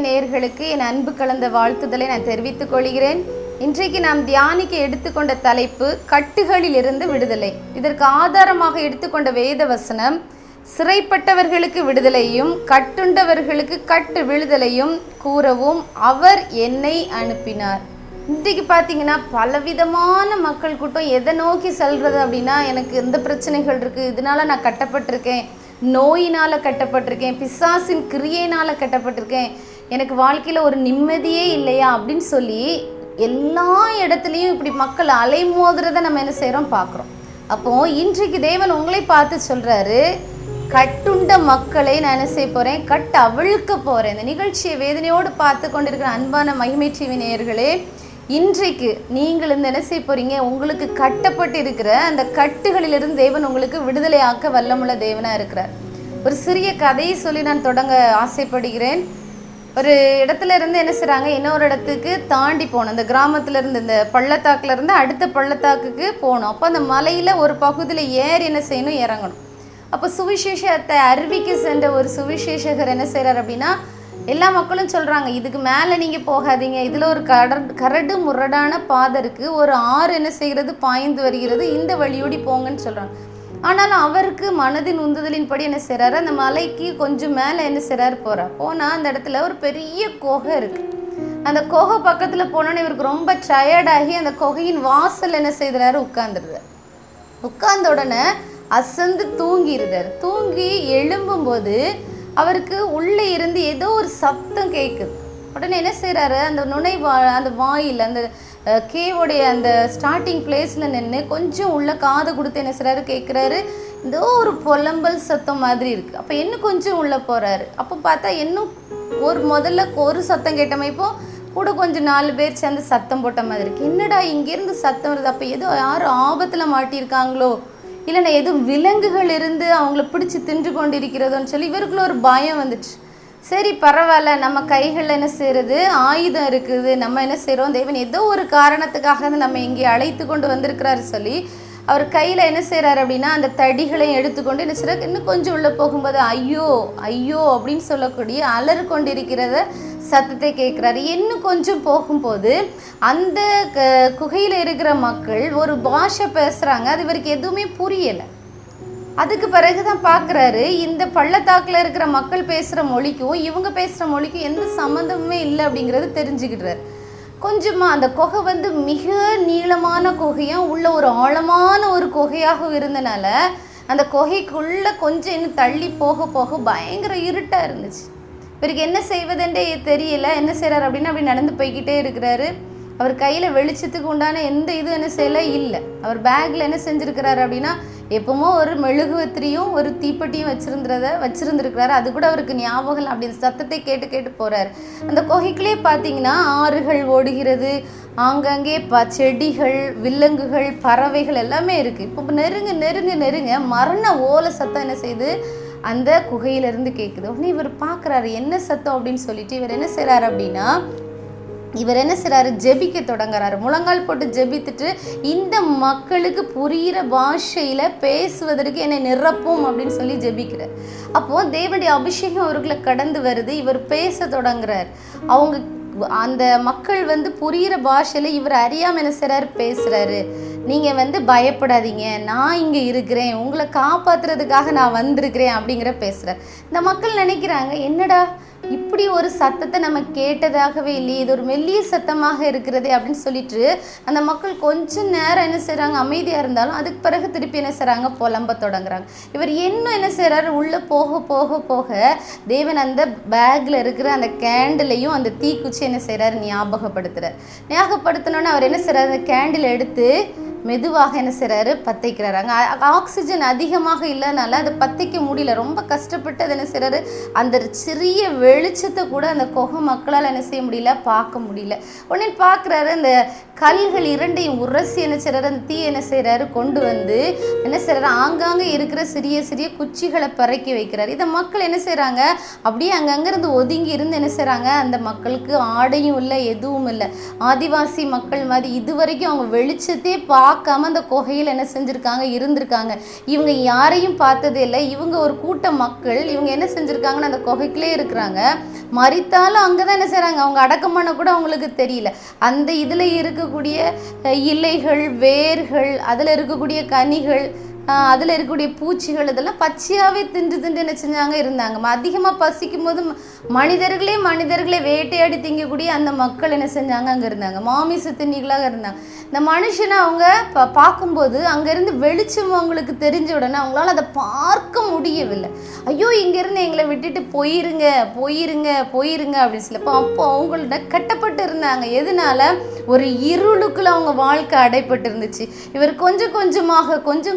நேயர்களுக்கு என் அன்பு கலந்த வாழ்த்துதலை நான் தெரிவித்துக் கொள்கிறேன். இன்றைக்கு நாம் தியானிக்க எடுத்துக்கொண்ட தலைப்பு கட்டுகளிலிருந்து விடுதலை. இதற்கு ஆதாரமாக எடுத்துக்கொண்ட வேத வசனம், சிறைப்பட்டவர்களுக்கு விடுதலையும் கட்டுண்டவர்களுக்கு கட்டு விடுதலையும் கூறவும் அவர் என்னை அனுப்பினார். இன்றைக்கு பார்த்தீங்கன்னா பலவிதமான மக்கள் கூட்டம் எதை நோக்கி செல்றது அப்படின்னா, எனக்கு இந்த பிரச்சனைகள் இருக்குது, இதனால நான் கட்டப்பட்டிருக்கேன், நோயினால் கட்டப்பட்டிருக்கேன், பிசாசின் கிரியையினால் கட்டப்பட்டிருக்கேன், எனக்கு வாழ்க்கையில் ஒரு நிம்மதியே இல்லையா அப்படின்னு சொல்லி எல்லா இடத்துலையும் இப்படி மக்கள் அலைமோதுறதை நம்ம என்ன செய்கிறோம் பார்க்குறோம். அப்போது இன்றைக்கு தேவன் உங்களை பார்த்து சொல்கிறாரு, கட்டுண்ட மக்களை நான் என்ன செய்ய போகிறேன், கட்டு அவிழ்க்க போகிறேன். இந்த நிகழ்ச்சியை வேதனையோடு பார்த்து கொண்டிருக்கிற அன்பான மகிமை டிவி நேயர்களே, இன்றைக்கு நீங்கள் இந்த என்ன செய்ய போகிறீங்க, உங்களுக்கு கட்டப்பட்டு இருக்கிற அந்த கட்டுகளிலிருந்து தேவன் உங்களுக்கு விடுதலையாக்க வல்லமுள்ள தேவனாக இருக்கிறார். ஒரு சிறிய கதையை சொல்லி நான் தொடங்க ஆசைப்படுகிறேன். ஒரு இடத்துல இருந்து என்ன செய்கிறாங்க, இன்னொரு இடத்துக்கு தாண்டி போகணும். அந்த கிராமத்துலேருந்து இந்த பள்ளத்தாக்குலேருந்து அடுத்த பள்ளத்தாக்குக்கு போகணும். அப்போ அந்த மலையில் ஒரு பகுதியில் ஏறி என்ன செய்யணும், இறங்கணும். அப்போ சுவிசேஷத்தை அறிவிக்க சென்ற ஒரு சுவிசேஷகர் என்ன செய்கிறார் அப்படின்னா, எல்லா மக்களும் சொல்கிறாங்க, இதுக்கு மேலே நீங்கள் போகாதீங்க, இதில் ஒரு கரடு முரடான பாதை இருக்குது, ஒரு ஆறு என்ன செய்கிறது, பாய்ந்து வருகிறது, இந்த வழியோடி போங்கன்னு சொல்கிறாங்க. ஆனாலும் அவருக்கு மனதின் உந்துதலின் படி என்ன செய்கிறாரு, அந்த மலைக்கு கொஞ்சம் மேலே என்ன செய்கிறாரு, போனால் அந்த இடத்துல ஒரு பெரிய குகை இருக்குது. அந்த குகை பக்கத்தில் போனோன்னு இவருக்கு ரொம்ப டயர்டாகி அந்த குகையின் வாசல் என்ன செய்கிறாரு, உட்கார்ந்துருந்தார். உட்கார்ந்த உடனே அசந்து தூங்கிடுறார். தூங்கி எழும்பும்போது அவருக்கு உள்ளே இருந்து ஏதோ ஒரு சத்தம் கேட்குது. உடனே என்ன செய்கிறாரு, அந்த அந்த வாயில் அந்த கேவோடைய அந்த ஸ்டார்டிங் பிளேஸில் நின்று கொஞ்சம் உள்ள காது கொடுத்து என்ன செய்கிறாரு, கேட்குறாரு, ஏதோ ஒரு புலம்பல் சத்தம் மாதிரி இருக்குது. அப்போ இன்னும் கொஞ்சம் உள்ளே போகிறாரு. அப்போ பார்த்தா இன்னும் முதல்ல ஒரு சத்தம் கேட்டோமே, இப்போ கூட கொஞ்சம் 4 பேர் சேர்ந்து சத்தம் போட்ட மாதிரி இருக்குது. என்னடா இங்கேருந்து சத்தம் வருது, அப்போ ஏதோ யாரும் ஆபத்தில் மாட்டியிருக்காங்களோ, இல்லைன்னா எதுவும் விலங்குகள் இருந்து அவங்கள பிடிச்சி தின்று கொண்டு இருக்கிறதோன்னு சொல்லி இவருக்குள்ள ஒரு பயம் வந்துச்சு. சரி பரவாயில்ல, நம்ம கைகளில் என்ன செய்கிறது, ஆயுதம் இருக்குது, நம்ம என்ன செய்கிறோம், தேவன் ஏதோ ஒரு காரணத்துக்காக நம்ம இங்கே அழைத்து கொண்டு வந்திருக்கிறாரு சொல்லி அவர் கையில் என்ன செய்கிறாரு அப்படின்னா, அந்த தடிகளையும் எடுத்துக்கொண்டு என்ன செய்கிறார், இன்னும் கொஞ்சம் உள்ளே போகும்போது ஐயோ ஐயோ அப்படின்னு சொல்லக்கூடிய அலறு கொண்டிருக்கிறத சத்தத்தை கேட்குறாரு. இன்னும் கொஞ்சம் போகும்போது அந்த குகையில் இருக்கிற மக்கள் ஒரு பாஷை பேசுகிறாங்க, அது இவருக்கு எதுவுமே புரியலை. அதுக்கு பிறகு தான் பார்க்குறாரு, இந்த பள்ளத்தாக்கில் இருக்கிற மக்கள் பேசுகிற மொழிக்கும் இவங்க பேசுகிற மொழிக்கும் எந்த சம்மந்தமுமே இல்லை அப்படிங்கிறது தெரிஞ்சுக்கிட்டார். கொஞ்சமாக அந்த குகை வந்து மிக நீளமான குகையாக உள்ள ஒரு ஆழமான ஒரு குகையாக இருந்தனால அந்த குகைக்குள்ளே கொஞ்சம் இன்னும் தள்ளி போக போக பயங்கர இருட்டாக இருந்துச்சு. இவருக்கு என்ன செய்வதுன்றே தெரியல. என்ன செய்கிறார் அப்படின்னா, அப்படி நடந்து போய்கிட்டே இருக்கிறாரு. அவர் கையில் வெளிச்சத்துக்கு உண்டான எந்த இது என்ன செய்யலை இல்லை. அவர் பேக்கில் என்ன செஞ்சுருக்கிறாரு அப்படின்னா, எப்பவுமோ ஒரு மெழுகுவத்திரியும் ஒரு தீப்பெட்டியும் வச்சிருந்துருக்கிறாரு. அது கூட அவருக்கு ஞாபகம் அப்படின்னு சத்தத்தை கேட்டு கேட்டு போகிறார். அந்த குகைக்குள்ளே பார்த்தீங்கன்னா ஆறுகள் ஓடுகிறது, ஆங்காங்கே செடிகள், விலங்குகள், பறவைகள் எல்லாமே இருக்குது. இப்போ நெருங்க மரண ஓலை சத்தம் என்ன செய்யுது, அந்த குகையிலேருந்து கேட்குது. உடனே இவர் பார்க்குறாரு என்ன சத்தம் அப்படின்னு சொல்லிட்டு இவர் என்ன செய்கிறாரு அப்படின்னா, இவர் என்ன செய்கிறாரு, ஜெபிக்க தொடங்குறாரு. முழங்கால் போட்டு ஜெபித்துட்டு, இந்த மக்களுக்கு புரிகிற பாஷையில் பேசுவதற்கு என்னை நிரப்பும் அப்படின்னு சொல்லி ஜெபிக்கிறார். அப்போது தேவனுடைய அபிஷேகம் அவருக்குள்ள கடந்து வருது. இவர் பேச தொடங்குறார். அவங்க அந்த மக்கள் வந்து புரிகிற பாஷையில் இவர் அறியாமல் என்ன செய்கிறாரு, பேசுகிறாரு. நீங்கள் பயப்படாதீங்க, நான் இங்கே இருக்கிறேன், உங்களை காப்பாற்றுறதுக்காக நான் வந்திருக்கிறேன் அப்படிங்கிற பேசுகிறார். இந்த மக்கள் நினைக்கிறாங்க, என்னடா இப்படி ஒரு சத்தத்தை நம்ம கேட்டதாகவே இல்லையே, இது ஒரு மெல்லிய சத்தமாக இருக்கிறதே அப்படின்னு சொல்லிட்டு அந்த மக்கள் கொஞ்சம் நேரம் என்ன செய்கிறாங்க, அமைதியாக இருந்தாலும் அதுக்கு பிறகு திருப்பி என்ன செய்கிறாங்க, புலம்ப தொடங்குறாங்க. இவர் இன்னும் என்ன செய்கிறாரு, உள்ளே போக போக போக தேவன் அந்த பேக்கில் இருக்கிற அந்த கேண்டிலையும் அந்த தீக்குச்சி என்ன செய்கிறாரு, ஞாபகப்படுத்தினோன்னு அவர் என்ன செய்கிறாரு, அந்த கேண்டில் எடுத்து மெதுவாக என்ன செய்கிறாரு, பற்றிக்கிறாரு. அங்கே ஆக்சிஜன் அதிகமாக இல்லைனால அதை பற்றிக்க முடியல, ரொம்ப கஷ்டப்பட்டு அதை என்ன செய்கிறாரு, அந்த சிறிய வெளிச்சத்தை கூட அந்த குகை மக்களால் என்ன செய்ய முடியல, பார்க்க முடியல. உடனே பார்க்குறாரு, அந்த கல்கள் இரண்டையும் உரசி என்ன செய்கிறாரு, அந்த தீ என்ன செய்கிறாரு, கொண்டு வந்து என்ன செய்கிறாரு, ஆங்காங்கே இருக்கிற சிறிய சிறிய குச்சிகளை பறக்கி வைக்கிறார். இதை மக்கள் என்ன செய்கிறாங்க, அப்படியே அங்கங்கிருந்து ஒதுங்கி இருந்து என்ன செய்கிறாங்க, அந்த மக்களுக்கு ஆடையும் இல்லை, எதுவும் இல்லை, ஆதிவாசி மக்கள் மாதிரி இதுவரைக்கும் அவங்க வெளிச்சத்தே பார்க்காம அந்த குகையில் என்ன செஞ்சுருக்காங்க, இருந்திருக்காங்க. இவங்க யாரையும் பார்த்ததே இல்லை. இவங்க ஒரு கூட்ட மக்கள். இவங்க என்ன செஞ்சுருக்காங்கன்னு அந்த குகைக்குள்ளே இருக்கிறாங்க. மரித்தாலும் அங்கே தான் என்ன செய்கிறாங்க, அவங்க அடக்கம் பண்ண கூட அவங்களுக்கு தெரியல. அந்த இதில் இருக்கக்கூடிய இலைகள், வேர்கள், அதில் இருக்கக்கூடிய கனிகள், அதில் இருக்கக்கூடிய பூச்சிகள், இதெல்லாம் பச்சையாகவே தின்று என்ன செஞ்சாங்க, இருந்தாங்க. அதிகமாக பசிக்கும் போது மனிதர்களே வேட்டையாடி திங்கக்கூடிய அந்த மக்கள் என்ன செஞ்சாங்க, அங்கே இருந்தாங்க. மாமிச தின்னிகளாக இருந்தாங்க. இந்த மனுஷனை அவங்க பார்க்கும்போது அங்கேருந்து வெளிச்சம் அவங்களுக்கு தெரிஞ்ச உடனே அவங்களால அதை பார்க்க முடியவில்லை. ஐயோ, இங்கேருந்து எங்களை விட்டுட்டு போயிருங்க அப்படின்னு சொல்லி அப்போ அவங்கள்ட்ட கட்டப்பட்டு இருந்தாங்க. எதனால? ஒரு இருளுக்குள்ள அவங்க வாழ்க்கை அடைப்பட்டு இருந்துச்சு. இவர் கொஞ்சம்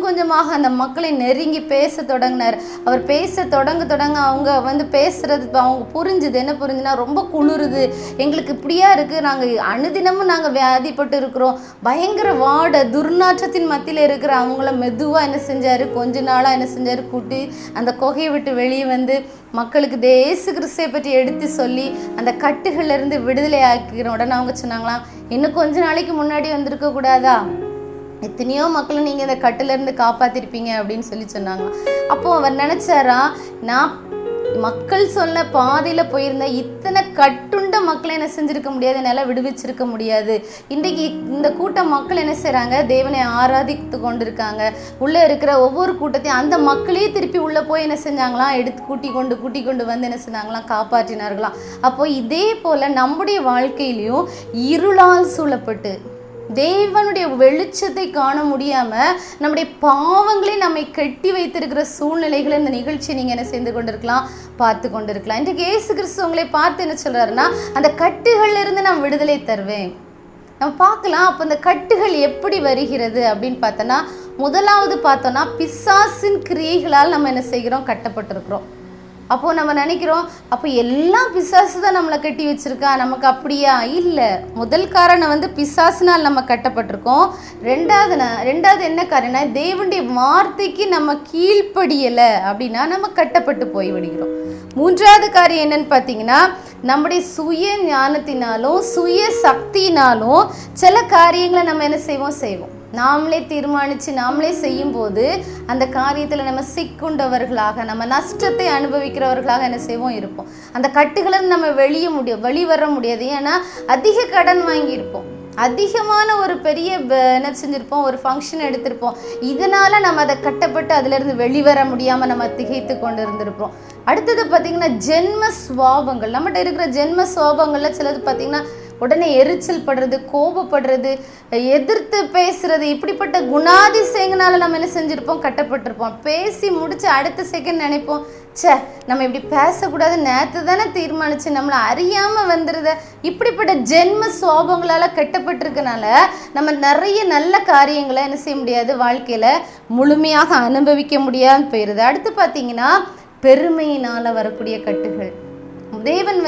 கொஞ்சமாக அந்த மக்களை நெருங்கி பேச தொடங்கினார். அவர் பேச தொடங்க அவங்க பேசுறது அவங்க புரிஞ்சுது. என்ன புரிஞ்சுன்னா, ரொம்ப குளிருது, எங்களுக்கு இப்படியா இருக்குது, நாங்கள் அனுதினமும் நாங்கள் வியாதிப்பட்டு இருக்கிறோம், பயங்கர வாட துர்நாற்றத்தின் மத்தியில் இருக்கிற அவங்கள மெதுவாக என்ன செஞ்சார், கொஞ்ச நாளாக என்ன செஞ்சார், கூட்டி அந்த குகையை விட்டு வெளியே வந்து மக்களுக்கு இயேசு கிறிஸ்துவை பற்றி எடுத்து சொல்லி அந்த கட்டுகள்லேருந்து விடுதலை ஆக்கிற உடனே அவங்க சொன்னாங்களாம், இன்னும் கொஞ்ச நாளைக்கு முன்னாடி வந்திருக்க கூடாதா, எத்தனையோ மக்களை நீங்கள் இந்த கட்டிலேருந்து காப்பாற்றிருப்பீங்க அப்படின்னு சொன்னாங்களாம். அப்போது அவர் நினச்சாரா, நான் மக்கள் சொல்ல பாதையில் போயிருந்தா இத்தனை கட்டுண்ட மக்களை என்ன செஞ்சுருக்க முடியாது, என்னால் விடுவிச்சிருக்க முடியாது. இன்றைக்கு இந்த கூட்டம் மக்கள் என்ன செய்கிறாங்க, தேவனை ஆராதித்து கொண்டு இருக்காங்க. உள்ளே இருக்கிற ஒவ்வொரு கூட்டத்தையும் அந்த மக்களையே திருப்பி உள்ளே போய் என்ன செஞ்சாங்களாம், எடுத்து கூட்டி கொண்டு வந்து என்ன செஞ்சாங்களாம், காப்பாற்றினார்களாம். அப்போது இதே போல் நம்முடைய வாழ்க்கையிலையும் இருளால் சூழப்பட்டு தேவனுடைய வெளிச்சத்தை காண முடியாமல் நம்முடைய பாவங்களே நம்மை கட்டி வைத்திருக்கிற சூழ்நிலைகளை இந்த நிகழ்ச்சியை நீங்கள் என்ன செய்து கொண்டிருக்கலாம், பார்த்து கொண்டிருக்கலாம். இன்றைக்கு இயேசு கிறிஸ்து உங்களை பார்த்து என்ன சொல்கிறாருன்னா, அந்த கட்டுகள்ல இருந்து நான் விடுதலை தருவேன். நம்ம பார்க்கலாம். அப்போ அந்த கட்டுகள் எப்படி வருகிறது அப்படின்னு பார்த்தோன்னா, முதலாவது பார்த்தோன்னா பிசாசின் கிரியைகளால் நம்ம என்ன செய்கிறோம், கட்டப்பட்டிருக்கிறோம். அப்போது நம்ம நினைக்கிறோம், அப்போ எல்லாம் பிசாசு தான் நம்மளை கட்டி வச்சுருக்கா, நமக்கு அப்படியா? இல்லை. முதல் காரணம் பிசாசுனால் நம்ம கட்டப்பட்டிருக்கோம். ரெண்டாவது என்ன காரணம், தேவனுடைய வார்த்தைக்கு நம்ம கீழ்ப்படியலை அப்படின்னா நம்ம கட்டப்பட்டு போய் விடுகிறோம். மூன்றாவது காரியம் என்னன்னு பார்த்தீங்கன்னா, நம்முடைய சுய ஞானத்தினாலும் சுய சக்தினாலும் சில காரியங்களை நம்ம என்ன செய்வோம் நாமளே தீர்மானித்து நாமளே செய்யும்போது அந்த காரியத்தில் நம்ம சிக்குண்டவர்களாக, நம்ம நஷ்டத்தை அனுபவிக்கிறவர்களாக என்ன செய்வோம் இருப்போம். அந்த கட்டுகளை நம்ம வெளிவர முடியாது. ஏன்னா அதிக கடன் வாங்கியிருப்போம், அதிகமான ஒரு பெரிய என்ன செஞ்சுருப்போம், ஒரு ஃபங்க்ஷன் எடுத்திருப்போம். இதனால் நம்ம அதை கட்டப்பட்டு அதிலிருந்து வெளிவர முடியாமல் நம்ம திகைத்து கொண்டு இருந்திருப்போம். அடுத்தது பார்த்திங்கன்னா, ஜென்ம சுவாபங்கள். நம்மகிட்ட இருக்கிற ஜென்ம சுவாபங்களில் சிலது பார்த்திங்கன்னா, உடனே எரிச்சல் படுறது, கோபப்படுறது, எதிர்த்து பேசுறது, இப்படிப்பட்ட குணாதிசயங்களால் நம்ம என்ன செஞ்சுருப்போம், கட்டப்பட்டிருப்போம். பேசி முடிச்சு அடுத்த செகண்ட் நினைப்போம், நம்ம இப்படி பேசக்கூடாது, நேற்று தானே தீர்மானிச்சு, நம்மளை அறியாமல் வந்துடுத. இப்படிப்பட்ட ஜென்ம சுவாபங்களால் கட்டப்பட்டிருக்கனால நம்ம நிறைய நல்ல காரியங்களை என்ன செய்ய முடியாது, வாழ்க்கையில் முழுமையாக அனுபவிக்க முடியாமல் போயிடுது. அடுத்து பார்த்தீங்கன்னா, பெருமையினால் வரக்கூடிய கட்டுகள். தேவன்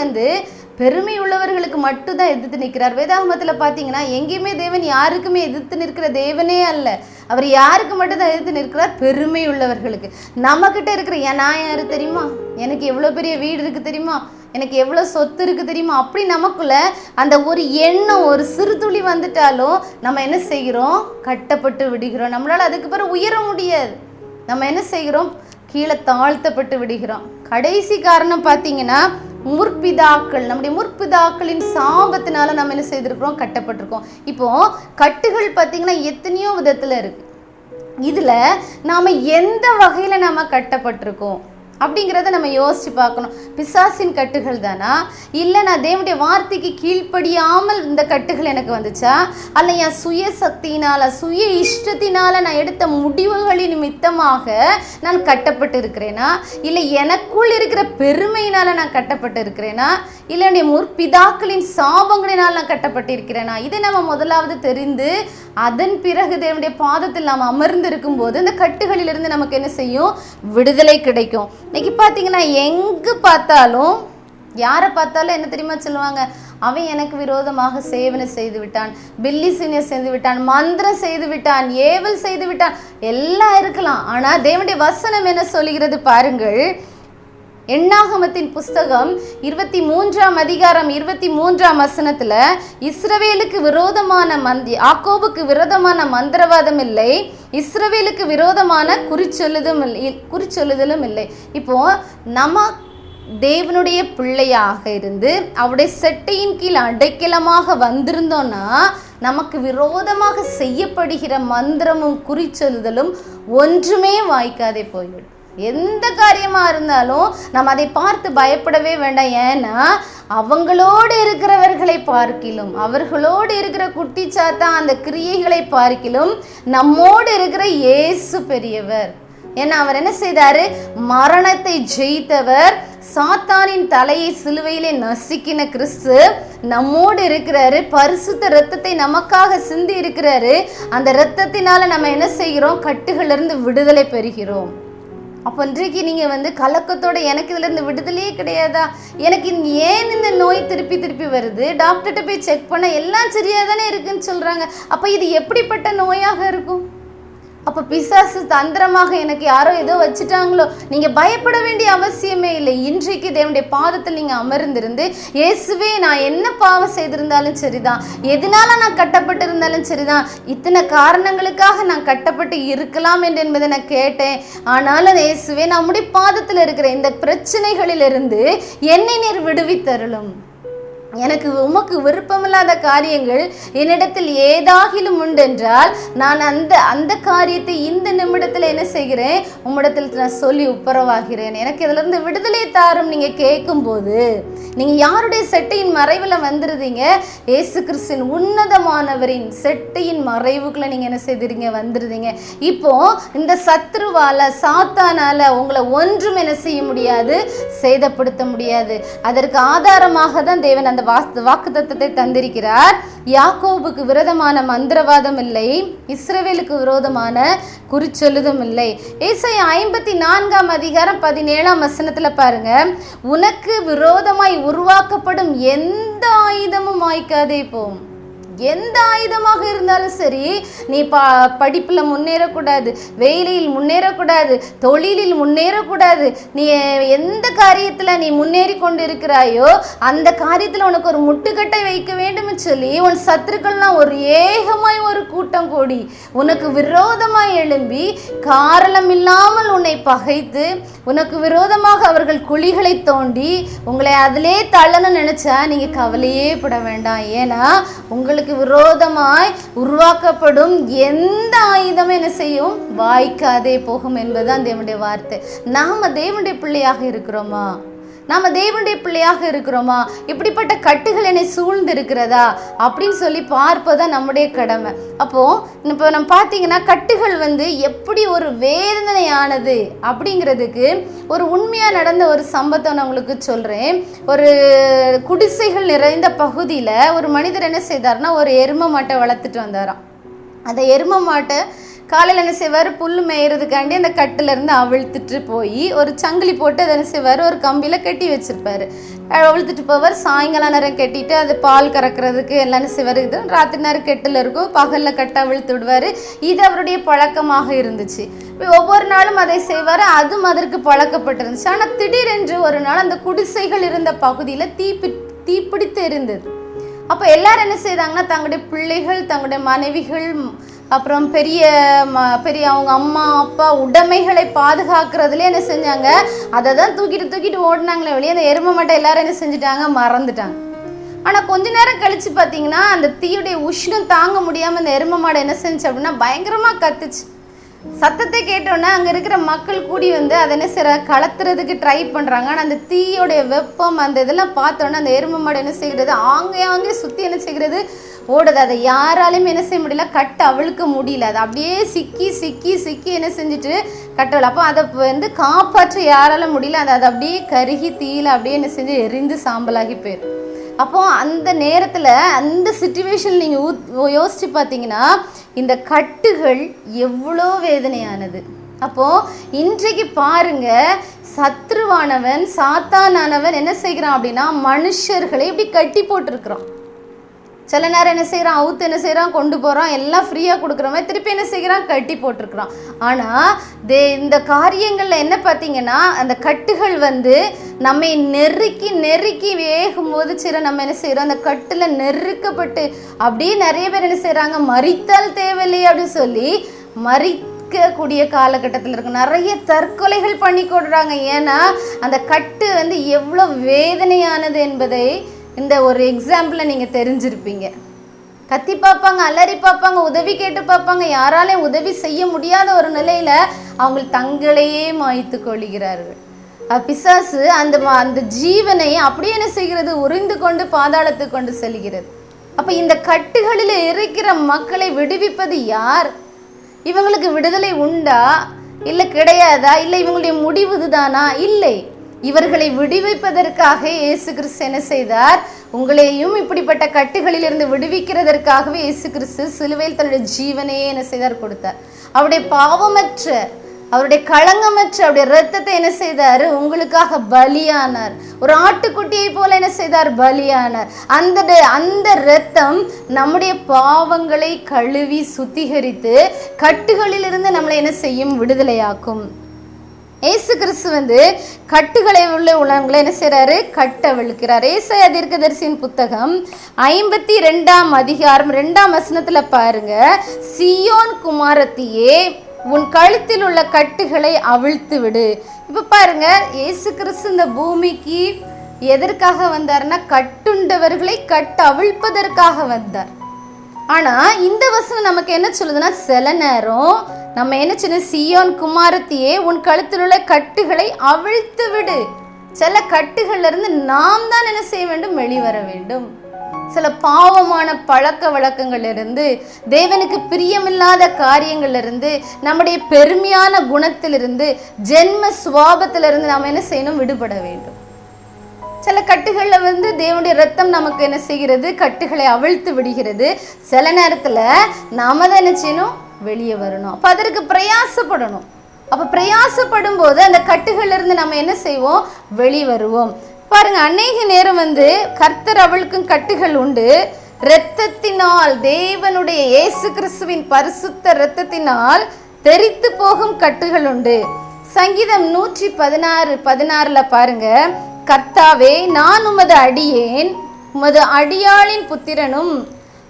பெருமை உள்ளவர்களுக்கு மட்டும்தான் எதிர்த்து நிற்கிறார். வேதாகமத்தில் பார்த்தீங்கன்னா, எங்கேயுமே தேவன் யாருக்குமே எதிர்த்து நிற்கிற தேவனே அல்ல. அவர் யாருக்கு மட்டும்தான் எதிர்த்து நிற்கிறார், பெருமை உள்ளவர்களுக்கு. நம்மக்கிட்ட இருக்கிற நான் யாரு தெரியுமா, எனக்கு எவ்வளோ பெரிய வீடு இருக்குது தெரியுமா, எனக்கு எவ்வளோ சொத்து இருக்குது தெரியுமா, அப்படி நமக்குள்ள அந்த ஒரு எண்ணம், ஒரு சிறு துளி வந்துட்டாலும் நம்ம என்ன செய்கிறோம், கட்டப்பட்டு விடுகிறோம். நம்மளால் அதுக்கு பிறகு உயர முடியாது. நம்ம என்ன செய்கிறோம், கீழே தாழ்த்தப்பட்டு விடுகிறோம். கடைசி காரணம் பார்த்தீங்கன்னா, முற்பிதாக்கள், நம்முடைய முற்பிதாக்களின் சாபத்தினால நம்ம என்ன செய்திருக்கிறோம், கட்டப்பட்டிருக்கோம். இப்போ கட்டுகள் பார்த்தீங்கன்னா எத்தனையோ விதத்தில் இருக்கு. இதில் நாம் எந்த வகையில் நம்ம கட்டப்பட்டிருக்கோம் அப்படிங்கிறத நம்ம யோசித்து பார்க்கணும். பிசாசின் கட்டுகள் தானா, இல்லை நான் தேவனுடைய வார்த்தைக்கு கீழ்ப்படியாமல் இந்த கட்டுகள் எனக்கு வந்துச்சா, அல்ல என் சுய சக்தியினால் சுய இஷ்டத்தினால் நான் எடுத்த முடிவுகளின் நிமித்தமாக நான் கட்டப்பட்டு இருக்கிறேனா, இல்லை எனக்குள் இருக்கிற பெருமையினால் நான் கட்டப்பட்டு இருக்கிறேனா, இல்லை என்னுடைய முற்பிதாக்களின் சாபங்களினால் நான் கட்டப்பட்டு இருக்கிறேனா, இதை நம்ம முதலாவது தெரிந்து அதன் பிறகு தேவனுடைய பாதத்தில் நாம் அமர்ந்து இருக்கும்போது இந்த கட்டுகளிலிருந்து நமக்கு என்ன செய்யும், விடுதலை கிடைக்கும். இன்னைக்கு பார்த்தீங்கன்னா, எங்கே பார்த்தாலும் யாரை பார்த்தாலும் என்ன தெரியுமா சொல்லுவாங்க, அவன் எனக்கு விரோதமாக சேவனை செய்து விட்டான், பில்லி சீனியை செய்து விட்டான், மந்திரம் செய்து விட்டான், ஏவல் செய்து விட்டான், எல்லாம் இருக்கலாம். ஆனால் தேவனுடைய வசனம் என்ன சொல்லுகிறது பாருங்கள். எண்ணாகமத்தின் புஸ்தகம் 23ஆம் அதிகாரம் 23ஆம் வசனத்துல இஸ்ரவேலுக்கு விரோதமான யாக்கோபுக்கு விரோதமான மந்திரவாதம் இல்லை, இஸ்ரவேலுக்கு விரோதமான குறிச்சொல்லுதலும் இல்லை. இப்போ நம்ம தேவனுடைய பிள்ளையாக இருந்து அவருடைய செட்டையின் கீழ் அடைக்கலமாக வந்திருந்தோம்னா நமக்கு விரோதமாக செய்யப்படுகிற மந்திரமும் குறிச்சொல்லுதலும் ஒன்றுமே வாய்க்காதே போய்விடும். எந்த காரியமா இருந்தாலும் நம்ம அதை பார்த்து பயப்படவே வேண்டாம். ஏன்னா அவங்களோடு இருக்கிறவர்களை பார்க்கிலும், அவர்களோடு இருக்கிற குட்டிச்சாத்தா அந்த கிரியைகளை பார்க்கிலும் நம்மோடு இருக்கிற இயேசு பெரியவர். ஏன்னா அவர் என்ன செய்தாரு? மரணத்தை ஜெயித்தவர், சாத்தானின் தலையை சிலுவையிலே நசுக்கின கிறிஸ்து நம்மோடு இருக்கிறாரு. பரிசுத்த இரத்தத்தை நமக்காக சிந்தி இருக்கிறாரு. அந்த இரத்தத்தினால நம்ம என்ன செய்கிறோம்? கட்டுகள்ல இருந்து விடுதலை பெறுகிறோம். அப்போ இன்றைக்கு நீங்கள் கலக்கத்தோட எனக்கு இதுலேருந்து விடுதலையே கிடையாதா, எனக்கு ஏன் இந்த நோய் திருப்பி திருப்பி வருது, டாக்டர்கிட்ட போய் செக் பண்ண எல்லாம் சரியாக தானே இருக்குன்னு சொல்கிறாங்க, அப்போ இது எப்படிப்பட்ட நோயாக இருக்கும்? அப்போ பிசாசு தந்திரமாக எனக்கு யாரோ ஏதோ வச்சுட்டாங்களோ, நீங்கள் பயப்பட வேண்டிய அவசியமே இல்லை. இன்றைக்கு தேவனுடைய பாதத்தில் நீங்கள் அமர்ந்திருந்து, இயேசுவே நான் என்ன பாவம் செய்திருந்தாலும் சரிதான், எதனால நான் கட்டப்பட்டு இருந்தாலும் சரிதான், இத்தனை காரணங்களுக்காக நான் கட்டப்பட்டு இருக்கலாம் என்பதை நான் கேட்டேன். ஆனாலும் இயேசுவே நம்முடைய பாதத்தில் இருக்கிற இந்த பிரச்சனைகளிலிருந்து என்னை நீர் விடுவித்தருளும். எனக்கு உமக்கு விருப்பமில்லாத காரியங்கள் என்னிடத்தில் ஏதாகிலும் உண்டென்றால் நான் அந்த காரியத்தை இந்த நிமிடத்தில் என்ன செய்கிறேன்? உம்மிடத்தில் நான் சொல்லி உப்பரவாகிறேன். எனக்கு இதிலிருந்து விடுதலை தாரும். நீங்கள் கேட்கும்போது நீங்கள் யாருடைய செட்டையின் மறைவில் வந்துருதீங்க? இயேசு கிறிஸ்துவின் உன்னதமானவரின் செட்டையின் மறைவுக்குள்ள நீங்கள் என்ன செய்திருங்க? வந்துருதீங்க. இப்போ இந்த சத்ருவால, சாத்தானால உங்களை ஒன்றும் என்ன செய்ய முடியாது? சேதப்படுத்த முடியாது. அதற்கு ஆதாரமாக தான் தேவன் அந்த வாக்குத்தத்தத்தை தந்திருக்கிறார். யாக்கோபுக்கு விரோதமான மந்திரவாதம் இல்லை, இஸ்ரவேலுக்கு விரோதமான குறிச்சொல்லுதும் இல்லை. ஏசாயா 54ஆம் அதிகாரம் 17ஆம் வசனத்துல பாருங்க, உனக்கு விரோதமாய் உருவாக்கப்படும் எந்த ஆயுதமும் வாய்க்காதே போம். எந்த ஆயுதமாக இருந்தாலும் சரி, நீ படிப்பில் முன்னேறக்கூடாது, வேலையில் முன்னேறக்கூடாது, தொழிலில் முன்னேறக்கூடாது, நீ எந்த காரியத்தில் நீ முன்னேறி கொண்டு இருக்கிறாயோ அந்த காரியத்தில் உனக்கு ஒரு முட்டுக்கட்டை வைக்க வேண்டும் சொல்லி உன் சத்துருக்கள்லாம் ஒரு ஏகமாய் ஒரு கூட்டம் கூடி உனக்கு விரோதமாய் எழும்பி காரணம் இல்லாமல் உன்னை பகைத்து உனக்கு விரோதமாக அவர்கள் குழிகளை தோண்டி உங்களை அதிலே தள்ளணும்னு நினைச்சா நீங்க கவலையே பட வேண்டாம். ஏன்னா உங்களுக்கு விரோதமாய் உருவாக்கப்படும் எந்த ஆயுதமும் என்ன செய்யும்? வாய்க்காதே போகும் என்பதுதான் தேவனுடைய வார்த்தை. நாம தேவனுடைய பிள்ளையாக இருக்கிறோமா? நாம தேவனுடைய பிள்ளையாக இருக்கிறோமா? இப்படிப்பட்ட கட்டுகள் என்னை சூழ்ந்து இருக்கிறதா அப்படின்னு சொல்லி பார்ப்பதான் நம்முடைய கடமை. அப்போ இப்போ நம்ம பார்த்தீங்கன்னா கட்டுகள் எப்படி ஒரு வேதனையானது அப்படிங்கிறதுக்கு ஒரு உண்மையாக நடந்த ஒரு சம்பவத்தை நான் உங்களுக்கு சொல்கிறேன். ஒரு குடிசைகள் நிறைந்த பகுதியில் ஒரு மனிதர் என்ன செய்தார்னா, ஒரு எருமை மாட்டை வளர்த்துட்டு வந்தாராம். அந்த எருமை மாட்டை காலையில் என்ன செய்வார்? புல் மேயறதுக்காண்டி அந்த கட்டிலேருந்து அவிழ்த்துட்டு போய் ஒரு சங்கிலி போட்டு அதை என்ன செய்வார்? ஒரு கம்பியில் கட்டி வச்சுருப்பார். அவிழ்த்துட்டு போவார். சாயங்காலம் நேரம் கட்டிட்டு அது பால் கறக்கிறதுக்கு எல்லாம் என்ன செய்வார்? இது ராத்திரி நேரம் கெட்டில் இருக்கும், பகலில் கட்ட அவிழ்த்து விடுவார். இது அவருடைய பழக்கமாக இருந்துச்சு. ஒவ்வொரு நாளும் அதை செய்வார். அதுவும் அதற்கு பழக்கப்பட்டிருந்துச்சு. ஆனால் திடீரென்று ஒரு நாள் அந்த குடிசைகள் இருந்த பகுதியில் தீப்பிடித்து இருந்தது. அப்போ எல்லாரும் என்ன செய்தாங்கன்னா, தங்களுடைய பிள்ளைகள், தங்களுடைய மனைவிகள், அப்புறம் பெரிய அவங்க அம்மா அப்பா உடைமைகளை பாதுகாக்கிறதுல என்ன செஞ்சாங்க? அதை தான் தூக்கிட்டு ஓடினாங்களே வெளியே. அந்த எருமை மாட்டை எல்லாரும் என்ன செஞ்சுட்டாங்க? மறந்துட்டாங்க. ஆனால் கொஞ்ச நேரம் கழிச்சு பார்த்தீங்கன்னா அந்த தீயுடைய உஷ்ணம் தாங்க முடியாமல் அந்த எருமை மாடை என்ன செஞ்சு அப்படின்னா பயங்கரமாக கத்துச்சு. சத்தத்தை கேட்டோன்னா அங்கே இருக்கிற மக்கள் கூடி அதை என்ன செய்யற கலத்துறதுக்கு ட்ரை பண்ணுறாங்க. ஆனால் அந்த தீயோடைய வெப்பம் அந்த இதெல்லாம் பார்த்தோன்னா அந்த எருமை மாடு என்ன செய்கிறது? ஆங்கே சுற்றி என்ன செய்கிறது? ஓடுது. அதை யாராலையும் என்ன செய்ய முடியல? கட்ட அவிழ்க்க முடியல. அது அப்படியே சிக்கி என்ன செஞ்சுட்டு கட்டல. அப்போ அதை காப்பாற்ற யாரால முடியல. அதை அப்படியே கருகி தீயில அப்படியே என்ன செஞ்சு எரிந்து சாம்பலாகி போயிடும். அப்போ அந்த நேரத்தில் அந்த சிச்சுவேஷன் நீங்கள் யோசிச்சு பார்த்தீங்கன்னா இந்த கட்டுகள் எவ்வளோ வேதனையானது. அப்போது இன்றைக்கு பாருங்க, சத்ருவானவன், சாத்தானானவன் என்ன செய்கிறான் அப்படின்னா மனுஷர்களை இப்படி கட்டி போட்டிருக்கிறான். சில நேரம் என்ன செய்கிறான், அவுத்து என்ன செய்கிறான், கொண்டு போகிறான், எல்லாம் ஃப்ரீயாக கொடுக்குறவன் திருப்பி என்ன செய்கிறான், கட்டி போட்டிருக்கிறான். ஆனால் இந்த காரியங்களில் என்ன பார்த்தீங்கன்னா, அந்த கட்டுகள் நம்மை நெருக்கி நெருக்கி வேகும்போது சரி நம்ம என்ன செய்கிறோம், அந்த கட்டில் நெருக்கப்பட்டு அப்படியே நிறைய பேர் என்ன செய்கிறாங்க, மரித்தால் தேவையில்லையே அப்படின்னு சொல்லி மறிக்கக்கூடிய காலகட்டத்தில் இருக்கு. நிறைய தற்கொலைகள் பண்ணி கொடுறாங்க. ஏன்னா அந்த கட்டு எவ்வளோ வேதனையானது என்பதை இந்த ஒரு எக்ஸாம்பிளை நீங்கள் தெரிஞ்சிருப்பீங்க. கத்தி பார்ப்பாங்க, அலறி பார்ப்பாங்க, உதவி கேட்டு பார்ப்பாங்க, யாராலையும் உதவி செய்ய முடியாத ஒரு நிலையில் அவங்க தங்களையே மாய்த்து கொள்கிறார்கள். பிசாசு அந்த ஜீவனை அப்படியே என்ன செய்கிறது, உறிந்து கொண்டு பாதாளத்துக்கு கொண்டு செல்கிறது. அப்போ இந்த கட்டுகளில் இருக்கிற மக்களை விடுவிப்பது யார்? இவங்களுக்கு விடுதலை உண்டா இல்லை கிடையாதா? இல்லை இவங்களுடைய முடிவு இதுதானா? இல்லை. இவர்களை விடுவிப்பதற்காக இயேசு கிறிஸ்து என்ன செய்தார், உங்களையும் இப்படிப்பட்ட கட்டுகளிலிருந்து விடுவிக்கிறதற்காகவே இயேசு கிறிஸ்து சிலுவையில் தன்னுடைய ஜீவனையே என்ன செய்தார், கொடுத்தார். அவருடைய பாவமற்ற, அவருடைய களங்கமற்ற அவருடைய இரத்தத்தை என்ன செய்தார், உங்களுக்காக பலியானார். ஒரு ஆட்டுக்குட்டியை போல என்ன செய்தார், பலியானார். அந்த இரத்தம் நம்முடைய பாவங்களை கழுவி சுத்திகரித்து கட்டுகளிலிருந்து நம்மளை என்ன செய்யும், விடுதலையாக்கும். இயேசு கிறிஸ்து கட்டுகளை உள்ளவங்களை என்ன செய்கிறாரு, கட்டவிழ்க்கிறார். ஏசாயா தீர்க்கதரிசியின் புத்தகம் 52ஆம் அதிகாரம் 2ஆம் வசனத்தில் பாருங்க, சியோன் குமாரத்தியே உன் கழுத்தில் உள்ள கட்டுகளை அவிழ்த்து விடு. இப்போ பாருங்க, இயேசு கிறிஸ்து இந்த பூமிக்கு எதற்காக வந்தார்னா, கட்டுண்டவர்களை அவிழ்ப்பதற்காக வந்தார். ஆனால் இந்த வசனம் நமக்கு என்ன சொல்லுதுன்னா, சில நேரம் நம்ம என்ன செய்ய, சியோன் குமாரத்தியே உன் கழுத்தில் உள்ள கட்டுகளை அவிழ்த்து விடு. சில கட்டுகள்ல இருந்து நாம் தான் என்ன செய்ய வேண்டும், வெளிவர வேண்டும். சில பாவமான பழக்க வழக்கங்கள்ல இருந்து, தேவனுக்கு பிரியமில்லாத காரியங்கள்ல இருந்து, நம்முடைய பெருமையான குணத்திலிருந்து, ஜென்ம சுவாபத்திலிருந்து நாம் என்ன செய்யணும், விடுபட வேண்டும். சில கட்டுகளில் தேவனுடைய ரத்தம் நமக்கு என்ன செய்கிறது, கட்டுகளை அவிழ்த்து விடுகிறது. சில நேரத்தில் நாம தான் என்ன செய்யணும், வெளியே வரணும். அப்போ அதற்கு பிரயாசப்படணும். அப்போ பிரயாசப்படும் போது அந்த கட்டுகளிலிருந்து நம்ம என்ன செய்வோம், வெளி வருவோம். பாருங்க, அநேக நேரம் கர்த்தர் அவிழ்க்கும் கட்டுகள் உண்டு. இரத்தத்தினால், தேவனுடைய இயேசு கிறிஸ்துவின் பரிசுத்த இரத்தத்தினால் தெரித்து போகும் கட்டுகள் உண்டு. சங்கீதம் 116:16 பாருங்க, கர்த்தாவே நான் உமது அடியேன், உமது அடியாளின் புத்திரனும்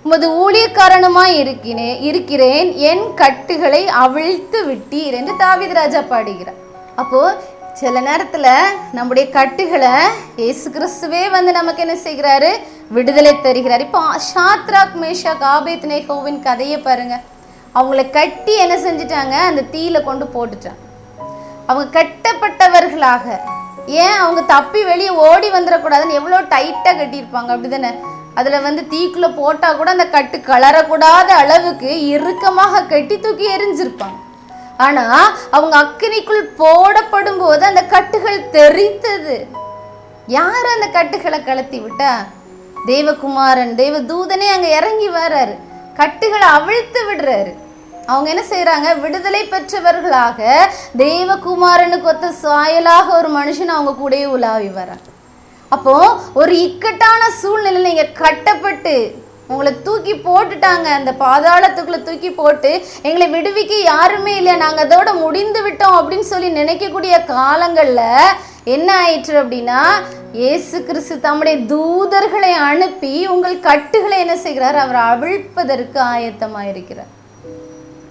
உமது ஊழியக்காரனுமாய் இருக்கிறேன், என் கட்டுகளை அவிழ்த்து விட்டீர் என்று தாவீது ராஜா பாடுகிறார். அப்போ சில நேரத்தில் நம்முடைய கட்டுகளை இயேசு கிறிஸ்துவே நமக்கு என்ன செய்கிறாரு, விடுதலை தருகிறார். இப்போ ஷாத்ராக் மேஷாக் ஆபேத்நேகோவின் கதையை பாருங்க. அவங்கள கட்டி என்ன செஞ்சிட்டாங்க, அந்த தீயில கொண்டு போட்டுட்டாங்க. அவங்க கட்டப்பட்டவர்களாக, ஏன் அவங்க தப்பி வெளியே ஓடி வந்துடக்கூடாதுன்னு எவ்வளோ டைட்டாக கட்டியிருப்பாங்க, அப்படி தானே? அதில் தீக்குள்ளே போட்டால் கூட அந்த கட்டு கலரக்கூடாத அளவுக்கு இறுக்கமாக கட்டி தூக்கி எரிஞ்சிருப்பாங்க. ஆனால் அவங்க அக்கினிக்குள் போடப்படும் போது அந்த கட்டுகள் தெரித்தது. யார் அந்த கட்டுகளை கலத்தி விட்டா? தேவகுமாரன், தேவ தூதனே அங்கே இறங்கி வர்றாரு, கட்டுகளை அவிழ்த்து விடுறாரு. அவங்க என்ன செய்யறாங்க, விடுதலை பெற்றவர்களாக தேவகுமாரனுக்கு ஒத்த சாயலாக ஒரு மனுஷன் அவங்க கூடயே உலாவி வர்றாங்க. அப்போ ஒரு இக்கட்டான சூழ்நிலை, நீங்க கட்டப்பட்டு உங்களை தூக்கி போட்டுட்டாங்க, அந்த பாதாளத்துக்குள்ள தூக்கி போட்டு எங்களை விடுவிக்க யாருமே இல்லை, நாங்கள் அதோட முடிந்து விட்டோம் அப்படின்னு சொல்லி நினைக்கக்கூடிய காலங்கள்ல என்ன ஆயிற்று அப்படின்னா, இயேசு கிறிஸ்து தம்முடைய தூதர்களை அனுப்பி உங்கள் கட்டுகளை என்ன செய்கிறார், அவர் அவிழ்ப்பதற்கு ஆயத்தமாயிருக்கிறார்.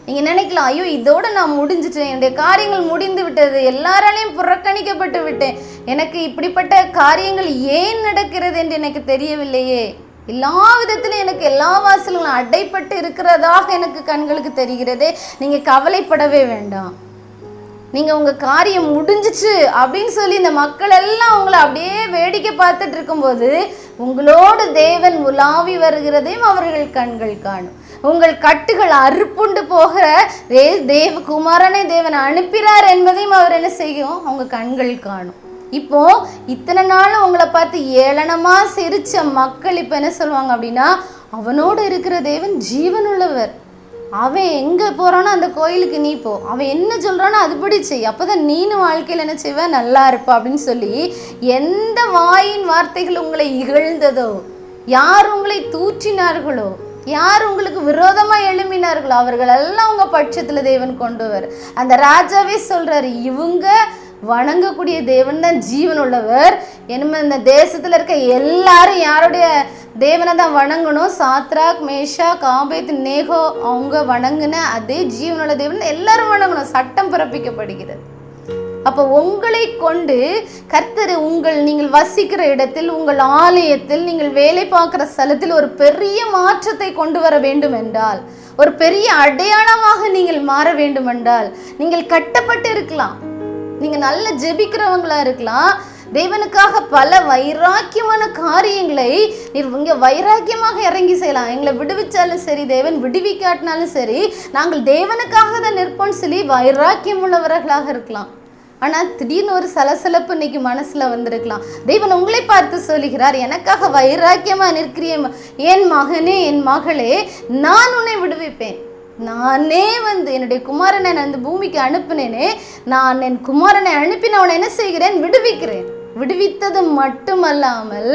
நீங்க நினைக்கலாம், ஐயோ இதோட நான் முடிஞ்சிட்டேன், என்னுடைய காரியங்கள் முடிந்து விட்டது, எல்லாராலையும் புறக்கணிக்கப்பட்டு விட்டேன், எனக்கு இப்படிப்பட்ட காரியங்கள் ஏன் நடக்கிறது என்று எனக்கு தெரியவில்லையே, எல்லா விதத்திலும் எனக்கு எல்லா வாசல்களும் அடைப்பட்டு இருக்கிறதாக எனக்கு கண்களுக்கு தெரிகிறதே. நீங்க கவலைப்படவே வேண்டாம். நீங்க உங்க காரியம் முடிஞ்சிச்சு அப்படின்னு சொல்லி இந்த மக்கள் எல்லாம் உங்களை அப்படியே வேடிக்கை பார்த்துட்டு இருக்கும்போது உங்களோடு தேவன் உலாவி வருகிறதையும் அவர்கள் கண்கள் காணும். உங்கள் கட்டுகள் அறுப்புண்டு போகிற தேவகுமாரனை தேவன் அனுப்பினார் என்பதையும் அவர் என்ன செய்யும், அவங்க கண்கள் காணும். இப்போ இத்தனை நாளும் உங்களை பார்த்து ஏளனமா சிரிச்ச மக்கள் இப்ப என்ன சொல்லுவாங்க அப்படின்னா, அவனோடு இருக்கிற தேவன் ஜீவனுள்ளவர், அவன் எங்க போறானோ அந்த கோயிலுக்கு நீ போ, அவன் என்ன சொல்றானோ அதுபடி செய், அப்பதான் நீனும் வாழ்க்கையில் என்ன செய்வ, நல்லா இருப்பா அப்படின்னு சொல்லி எந்த வாயின் வார்த்தைகள் உங்களை இகழ்ந்ததோ, யார் உங்களை தூற்றினார்களோ, யார் உங்களுக்கு விரோதமா எழும்பினார்களோ அவர்கள் எல்லாம் உங்க பட்சத்துல தேவன் கொண்டு வர. அந்த ராஜாவே சொல்றாரு, இவங்க வணங்கக்கூடிய தேவன் தான் ஜீவன் உள்ளவர். என்னமே இந்த தேசத்துல இருக்க எல்லாரும் யாருடைய தேவனை தான் வணங்கணும். சாத்ராக், மேஷாக், ஆபேத், நேகோ அவங்க வணங்கின அதே ஜீவனுள்ள தேவன் எல்லாரும் வணங்கணும். சட்டம் பிறப்பிக்கப்படுகிறது. அப்போ உங்களை கொண்டு கர்த்தர் நீங்கள் வசிக்கிற இடத்தில், உங்கள் ஆலயத்தில், நீங்கள் வேலை பார்க்கிற ஸ்தலத்தில் ஒரு பெரிய மாற்றத்தை கொண்டு வர வேண்டும் என்றால், ஒரு பெரிய அடையாளமாக நீங்கள் மாற வேண்டும் என்றால், நீங்கள் கட்டப்பட்டு இருக்கலாம், நீங்கள் நல்ல ஜெபிக்கிறவங்களா இருக்கலாம், தேவனுக்காக பல வைராக்கியமான காரியங்களை இங்க வைராக்கியமாக இறங்கி செய்யலாம். எங்களை விடுவிச்சாலும் சரி, தேவன் விடுவிக்காட்டினாலும் சரி, நாங்கள் தேவனுக்காக தான் நிற்போம்னு சொல்லி வைராக்கியம் உள்ளவர்களாக இருக்கலாம். ஆனால் திடீர்னு ஒரு சலசலப்பு இன்னைக்கு மனசில் வந்திருக்கலாம். தேவன் உங்களை பார்த்து சொல்லுகிறார், எனக்காக வைராக்கியமாக நிற்கிறிய என் மகனே, என் மகளே, நான் உன்னை விடுவிப்பேன். நானே என்னுடைய குமாரனை நான் இந்த பூமிக்கு அனுப்பினேனே, நான் என் குமாரனை அனுப்பி நான் என்ன செய்கிறேன்? விடுவிக்கிறேன். விடுவித்தது மட்டுமல்லாமல்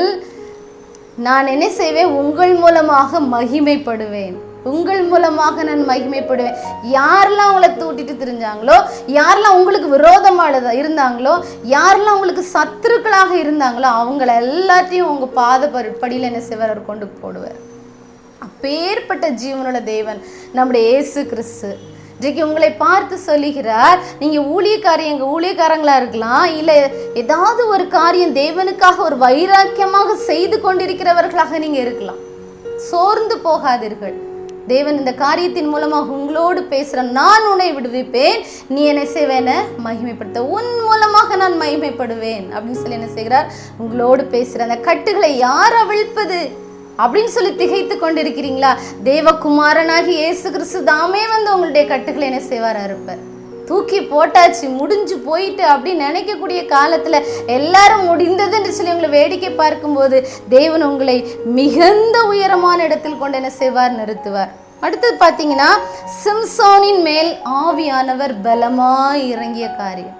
நான் என்ன செய்வேன்? உங்கள் மூலமாக மகிமைப்படுவேன். உங்கள் மூலமாக நான் மகிமைப்படுவேன். யாரெல்லாம் உங்களை தூட்டிட்டு திரிஞ்சாங்களோ, யாரெல்லாம் உங்களுக்கு விரோதமாக இருந்தாங்களோ, யாரெல்லாம் உங்களுக்கு சத்துருக்களாக இருந்தாங்களோ, அவங்கள எல்லாத்தையும் உங்க பாத படியில் என்ன செய்வார்? அவர் கொண்டு போடுவார். அப்பேற்பட்ட ஜீவனுள்ள தேவன் நம்முடைய இயேசு கிறிஸ்து இன்றைக்கு உங்களை பார்த்து சொல்லுகிறார், நீங்க ஊழியக்காரங்களா இருக்கலாம், இல்லை ஏதாவது ஒரு காரியம் தேவனுக்காக ஒரு வைராக்கியமாக செய்து கொண்டிருக்கிறவர்களாக நீங்க இருக்கலாம். சோர்ந்து போகாதீர்கள். தேவன் இந்த காரியத்தின் மூலமாக உங்களோடு பேசுற, நான் உன்னை விடுவிப்பேன், நீ என்ன செய்வேன? மகிமைப்படுத்த, உன் மூலமாக நான் மகிமைப்படுவேன் அப்படின்னு சொல்லி என்ன செய்கிறார்? உங்களோடு பேசுற. அந்த கட்டுகளை யார் அவிழ்ப்பது அப்படின்னு சொல்லி திகைத்து கொண்டிருக்கிறீங்களா? தேவகுமாரனாகி இயேசு கிறிஸ்து தாமே உங்களுடைய கட்டுகளை என்ன செய்வார்? அறுப்பார். தூக்கி போட்டாச்சு, முடிஞ்சு போயிட்டு அப்படின்னு நினைக்கக்கூடிய காலத்துல எல்லாரும் முடிந்ததுன்னு சொல்லி உங்களை வேடிக்கை பார்க்கும்போது தேவன் உங்களை மிகுந்த உயரமான இடத்தில் கொண்டு என்ன செய்வார்? நிறுத்துவார். அடுத்தது பார்த்தீங்கன்னா, சிம்சோனின் மேல் ஆவியானவர் பலமாய் இறங்கிய காரியம்.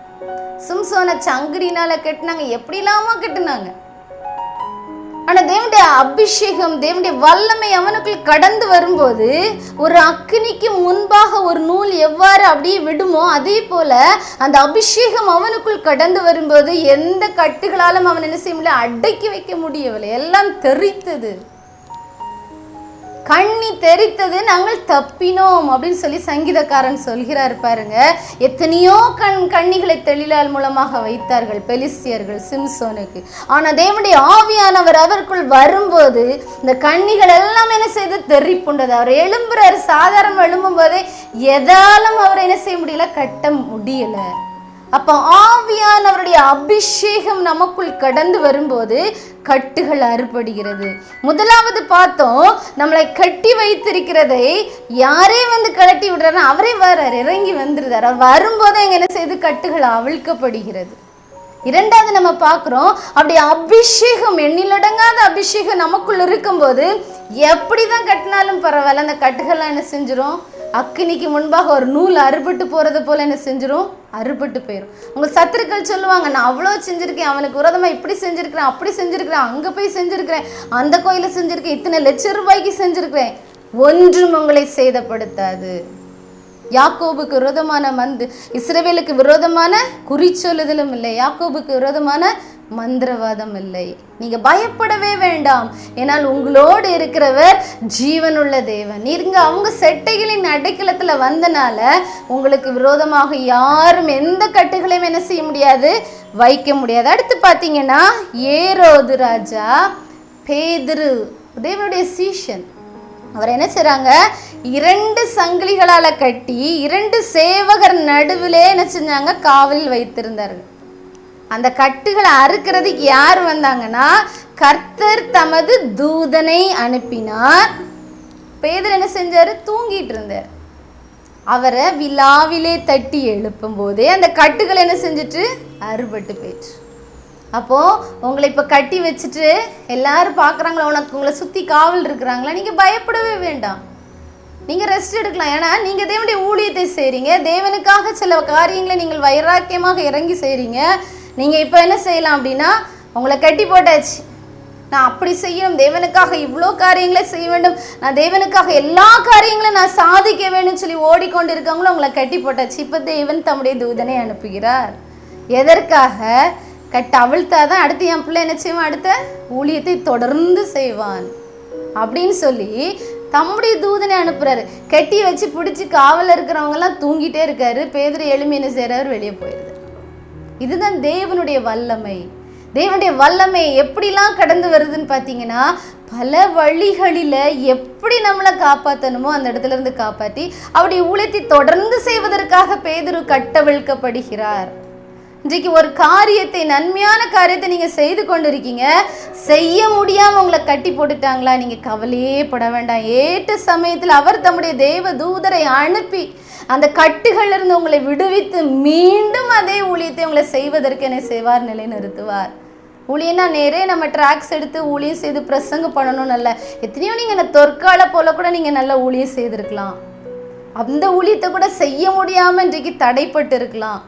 சிம்சோனை சங்கிலினால கட்டினாங்க, எப்படிலாமா கட்டினாங்க. ஆனா தேவனுடைய அபிஷேகம், தேவனுடைய வல்லமை அவனுக்குள் கடந்து வரும்போது, ஒரு அக்கினிக்கு முன்பாக ஒரு நூல் எவ்வாறு அப்படியே விடுமோ அதே போல அந்த அபிஷேகம் அவனுக்குள் கடந்து வரும்போது எந்த கட்டுகளாலும் அவன் என்ன செய்ய முடியல? அடக்கி வைக்க முடியவில்லை. எல்லாம் தெரித்தது, கண்ணி தெரித்தது, நாங்கள் தப்பினோம் அப்படின்னு சொல்லி சங்கீதக்காரன் சொல்கிறார் பாருங்க. எத்தனையோ கண்ணிகளை தெளிலால் மூலமாக வைத்தார்கள் பெலிஸ்தியர்கள் சிம்சோனுக்கு. ஆனா தேவனுடைய ஆவியானவர் அவருக்குள் வரும்போது இந்த கண்ணிகள் எல்லாம் என்ன செய்து தெரிப்புண்டது. அவர் எழும்புறாரு. சாதாரண எழும்பும் போதே எதாலும் அவரை என்ன செய்ய முடியல? கட்ட முடியல. அப்ப ஆவியானவருடைய அபிஷேகம் நமக்குள் கடந்து வரும்போது கட்டுகள் அறுபடுகிறது. முதலாவது பார்த்தோம், நம்மளை கட்டி வைத்திருக்கிறதை யாரே கலட்டி விடுறாரு? அவரே வர்றாரு, இறங்கி வந்துருந்தார். அவர் வரும்போது என்ன செய்து? கட்டுகள் அவிழ்க்கப்படுகிறது. இரண்டாவது நம்ம பார்க்கிறோம், அப்படி அபிஷேகம், எண்ணிலடங்காத அபிஷேகம் நமக்குள்ள இருக்கும்போது எப்படிதான் கட்டினாலும் பரவாயில்ல, அந்த கட்டுகள்லாம் என்ன செஞ்சிரும்? அக்கினிக்கு முன்பாக ஒரு நூல் அறுபட்டு போறது போல என்ன செஞ்சிரும்? அறுபட்டு போயிடும். உங்க சத்துருக்கள் சொல்லுவாங்க, நான் அவ்வளோ செஞ்சிருக்கேன், அவனுக்கு விரோதமா இப்படி செஞ்சிருக்கிறேன், அப்படி செஞ்சிருக்கிறேன், அங்க போய் செஞ்சிருக்கிறேன், அந்த கோயில செஞ்சிருக்கேன், இத்தனை லட்சம் ரூபாய்க்கு செஞ்சிருக்கிறேன், ஒன்றும் உங்களை சேதப்படுத்தாது. யாக்கோபுக்கு விரோதமான இஸ்ரவேலுக்கு விரோதமான குறிச்சொல்லுதலும் இல்லை, யாக்கோபுக்கு விரோதமான மந்திரவாதம் இல்லை. நீங்க பயப்படவே வேண்டாம், ஏனால் உங்களோடு இருக்கிறவர் ஜீவனுள்ள தேவன். நீங்க அவங்க செட்டைகளின் அடைக்கலத்துல வந்தனால உங்களுக்கு விரோதமாக யாரும் எந்த கட்டுகளையும் என்ன செய்ய முடியாது? வைக்க முடியாது. அடுத்து பாத்தீங்கன்னா, ஏரோது ராஜா பேதுரு தேவனுடைய சீஷன், அவர் என்ன செய்றாங்க? 2 சங்கிலிகளால கட்டி 2 சேவகர் நடுவிலே என்ன செஞ்சாங்க? காவலில் வைத்திருந்தார்கள். அந்த கட்டுகளை அறுக்கிறதுக்கு யார் வந்தாங்கன்னா, கர்த்தர் தமது தூதனை அனுப்பினார். பேதுரு என்ன செஞ்சாரு? தூங்கிட்டு இருந்தார். அவரை விழாவிலே தட்டி எழுப்பும் போதே அந்த கட்டுகள் என்ன செஞ்சுட்டு? அறுபட்டு போயிடுச்சு. அப்போ உங்களை இப்ப கட்டி வச்சுட்டு எல்லாரும் பாக்குறாங்களா, உங்களை சுத்தி காவல் இருக்கிறாங்களா, நீங்க பயப்படவே வேண்டாம், நீங்க ரெஸ்ட் எடுக்கலாம். ஏன்னா நீங்க தேவனுடைய ஊழியத்தை செய்றீங்க, தேவனுக்காக சில காரியங்களை நீங்கள் வைராக்கியமாக இறங்கி செய்றீங்க. நீங்க இப்ப என்ன செய்யலாம் அப்படின்னா, உங்களை கட்டி போட்டாச்சு, நான் அப்படி செய்யணும், தேவனுக்காக இவ்வளோ காரியங்களை செய்ய வேண்டும், நான் தேவனுக்காக எல்லா காரியங்களும் நான் சாதிக்க வேண்டும் சொல்லி ஓடிக்கொண்டு இருக்கவங்களும் அவங்கள கட்டி போட்டாச்சு. இப்போ தேவன் தம்முடைய தூதனை அனுப்புகிறார். எதற்காக? கட்ட அவிழ்த்தாதான் அடுத்து என் பிள்ளை என்ன செய்வான், அடுத்த ஊழியத்தை தொடர்ந்து செய்வான் அப்படின்னு சொல்லி தம்முடைய தூதனை அனுப்புறாரு. கட்டி வச்சு பிடிச்சி காவலில் இருக்கிறவங்கெல்லாம் தூங்கிட்டே இருக்காரு. பேதுரு எழும்பி என்ன செய்யறாரு, வெளியே போயிடுது. இதுதான் தேவனுடைய வல்லமை. தேவனுடைய வல்லமை எப்படிலாம் கடந்து வருதுன்னு பார்த்தீங்கன்னா, பல வழிகளில் எப்படி நம்மளை காப்பாற்றணுமோ அந்த இடத்துல இருந்து காப்பாற்றி அவருடைய ஊழியத்தை தொடர்ந்து செய்வதற்காக பேதுரு கட்டவிழ்க்கப்படுகிறார். இன்றைக்கு ஒரு காரியத்தை, நன்மையான காரியத்தை நீங்கள் செய்து கொண்டு இருக்கீங்க, செய்ய முடியாமல் உங்களை கட்டி போட்டுட்டாங்களா, நீங்கள் கவலையே பட வேண்டாம். ஏற்ற சமயத்தில் அவர் தம்முடைய தேவ தூதரை அனுப்பி அந்த கட்டுகளிலிருந்து உங்களை விடுவித்து மீண்டும் அதே ஊழியத்தை உங்களை செய்வதற்கு என்ன செய்வார், நிலைநிறுத்துவார். ஊழியனா நேரே நம்ம ட்ராக்ஸ் எடுத்து ஊழியம் செய்து பிரசங்கம் பண்ணணும்னு அல்ல. எத்தனையோ நீங்கள் இந்த தொற்கால போல கூட நீங்கள் நல்ல ஊழியம் செய்திருக்கலாம். அந்த ஊழியத்தை கூட செய்ய முடியாமல் இன்றைக்கு தடைப்பட்டு இருக்கலாம்.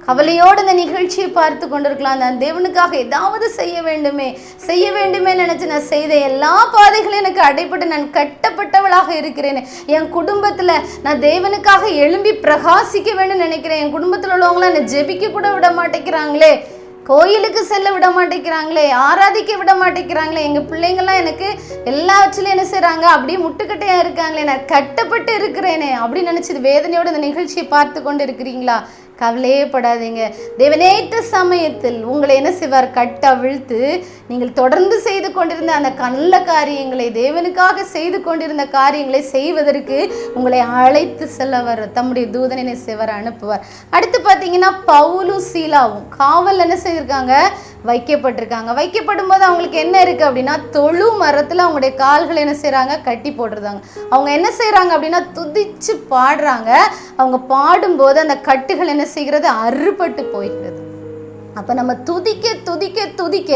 கவலையோடு இந்த நிகழ்ச்சியை பார்த்து கொண்டிருக்கலாம். நான் தேவனுக்காக ஏதாவது செய்ய வேண்டுமே நினச்சி நான் செய்த எல்லா பாதைகளும் எனக்கு அடைப்பட்டு நான் கட்டப்பட்டவளாக இருக்கிறேன். என் குடும்பத்தில் நான் தேவனுக்காக எழும்பி பிரகாசிக்க வேண்டும் நினைக்கிறேன். என் குடும்பத்தில் உள்ளவங்களாம் என்னை ஜெபிக்க கூட விட மாட்டேங்கிறாங்களே, கோயிலுக்கு செல்ல விட மாட்டேங்கிறாங்களே, ஆராதிக்க விட மாட்டேங்கிறாங்களே, எங்கள் பிள்ளைங்கள்லாம் எனக்கு எல்லாவற்றிலையும் என்ன செய்கிறாங்க, அப்படியே முட்டுக்கட்டையாக இருக்காங்களே, நான் கட்டப்பட்டு இருக்கிறேனே அப்படின்னு நினச்சி வேதனையோடு இந்த நிகழ்ச்சியை பார்த்து கொண்டு இருக்கிறீங்களா? கவலையே படாதீங்க. தேவனேற்ற சமயத்தில் உங்களை என்ன செய்வார், கட்டவிழ்த்து நீங்கள் தொடர்ந்து செய்து கொண்டிருந்த அந்த நல்ல காரியங்களை, தேவனுக்காக செய்து கொண்டிருந்த காரியங்களை செய்வதற்கு உங்களை அழைத்து செல்லவர் தம்முடைய தூதனை என்ன செய்வார், அனுப்புவார். அடுத்து பார்த்தீங்கன்னா பவுலும் சீலாவும் காவல் என்ன செய்திருக்காங்க, வைக்கப்பட்டிருக்காங்க. வைக்கப்படும் போது அவங்களுக்கு என்ன இருக்குது அப்படின்னா, தொழு மரத்தில் அவங்களுடைய கால்கள் என்ன செய்கிறாங்க, கட்டி போட்டுருந்தாங்க. அவங்க என்ன செய்கிறாங்க அப்படின்னா துதிச்சு பாடுறாங்க. அவங்க பாடும்போது அந்த கட்டுகள் என்ன செய்கிறது, அறுபட்டு போய்கிறது. அப்போ நம்ம துதிக்க துதிக்க துதிக்க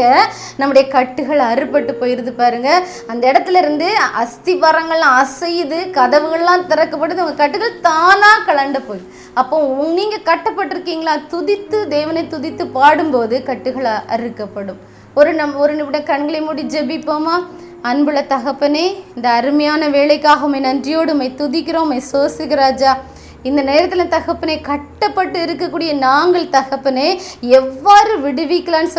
நம்முடைய கட்டுகள் அறுபட்டு போயிடுது பாருங்க. அந்த இடத்துல இருந்து அஸ்திவாரங்கள்லாம் அசையுது, கதவுகள்லாம் திறக்கப்படுது, உங்கள் கட்டுகள் தானாக கலண்டு போய். அப்போ நீங்கள் கட்டப்பட்டிருக்கீங்களா? துதித்து தேவனை துதித்து பாடும்போது கட்டுகள் அறுக்கப்படும். ஒரு நிமிடம் கண்களை மூடி ஜெபிப்போமா? அன்புள்ள தகப்பனே, இந்த அருமையான வேலைக்காக உம்மை நன்றியோடு உம்மை துதிக்கிறோம், உம்மை சோசுகிறாஜா. இந்த நேரத்தில் தகப்பனே, கட்டப்பட்டு இருக்கக்கூடிய நாங்கள் தகப்பனே எவ்வாறு விடுவிக்கலான்னு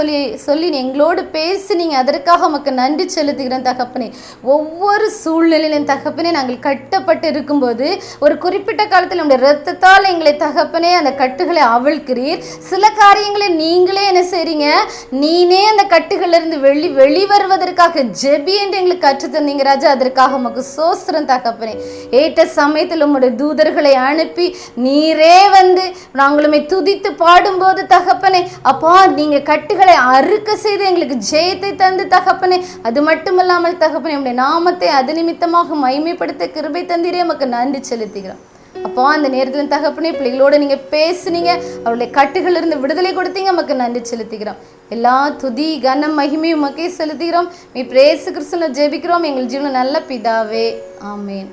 சொல்லி எங்களோடு பேசினீங்க. அதற்காக உமக்கு நன்றி செலுத்துகிறேன் தகப்பனே. ஒவ்வொரு சூழ்நிலையிலும் தகப்பனே நாங்கள் கட்டப்பட்டு இருக்கும்போது ஒரு குறிப்பிட்ட காலத்தில் நம்முடைய இரத்தத்தால் எங்களை தகப்பனே அந்த கட்டுகளை அவிழ்க்கிறீர். சில காரியங்களை நீங்களே என்ன செய்றீங்க, நீனே அந்த கட்டுகளிலிருந்து வெளிவருவதற்காக ஜெபி என்று எங்களுக்கு கற்றுத்தந்தீங்க ராஜா. அதற்காக உமக்கு சோஸ்திரம் தகப்பனே. ஏற்ற சமயத்தில் உம்முடைய தூதர்களை அனுப்பி நீரே வந்து நாங்களுமே துதித்து பாடும்போது தகப்பனே, அப்பா நீங்க கட்டுகளை அறுக்க செய்து எங்களுக்கு ஜெயத்தை தந்து தகப்பனே, அது மட்டுமல்லாமல் தகப்பனே உம்முடைய நாமத்தை அது நிமித்தமாக மகிமைப்படுத்த கிருபை தந்தீரே, உமக்கு நன்றி செலுத்துகிறோம். அப்போ அந்த நேரத்தில் தகப்பனே பிள்ளைகளோட நீங்க பேசுனீங்க, அவருடைய கட்டுகள் இருந்து விடுதலை கொடுத்தீங்க, உமக்கு நன்றி செலுத்துகிறோம். எல்லா துதி கனம் மகிமையும் உமக்கே செலுத்துகிறோம். நீ இயேசு கிறிஸ்துவின் ஜெபிக்கிறோம் எங்கள் ஜீவன நல்ல பிதாவே, ஆமேன்.